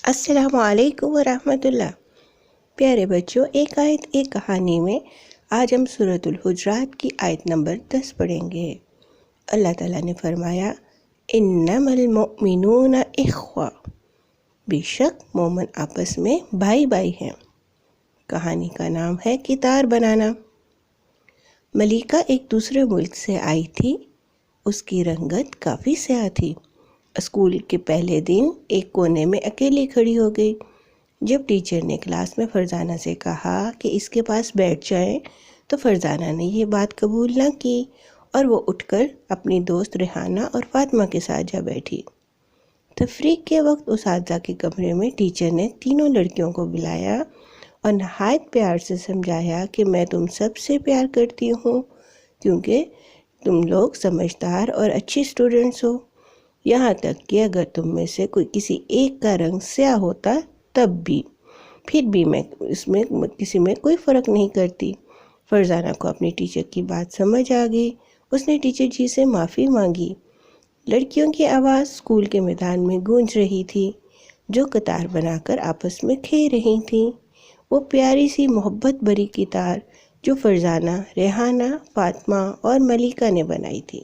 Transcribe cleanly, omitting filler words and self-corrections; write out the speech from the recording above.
السلام علیکم ورحمۃ اللہ۔ پیارے بچوں، ایک آیت ایک کہانی میں آج ہم سورۃ الحجرات کی آیت نمبر 10 پڑھیں گے۔ اللہ تعالیٰ نے فرمایا انما المؤمنون اخوہ، بے شک مومن آپس میں بھائی بھائی ہیں۔ کہانی کا نام ہے کتار بنانا۔ ملیکہ ایک دوسرے ملک سے آئی تھی۔ اس کی رنگت کافی سیاہ تھی۔ اسکول کے پہلے دن ایک کونے میں اکیلی کھڑی ہو گئی۔ جب ٹیچر نے کلاس میں فرزانہ سے کہا کہ اس کے پاس بیٹھ جائیں تو فرزانہ نے یہ بات قبول نہ کی اور وہ اٹھ کر اپنی دوست ریحانہ اور فاطمہ کے ساتھ جا بیٹھی۔ تفریح کے وقت اساتذہ کے کمرے میں ٹیچر نے تینوں لڑکیوں کو بلایا اور نہایت پیار سے سمجھایا کہ میں تم سب سے پیار کرتی ہوں کیونکہ تم لوگ سمجھدار اور اچھی اسٹوڈنٹس ہو، یہاں تک کہ اگر تم میں سے کسی ایک کا رنگ سیاہ ہوتا پھر بھی میں کسی میں کوئی فرق نہیں کرتی۔ فرزانہ کو اپنی ٹیچر کی بات سمجھ آ گئی۔ اس نے ٹیچر جی سے معافی مانگی۔ لڑکیوں کی آواز اسکول کے میدان میں گونج رہی تھی، جو قطار بنا کر آپس میں کھیل رہی تھیں۔ وہ پیاری سی محبت بھری قطار جو فرزانہ، ریحانہ، فاطمہ اور ملیکہ نے بنائی تھی۔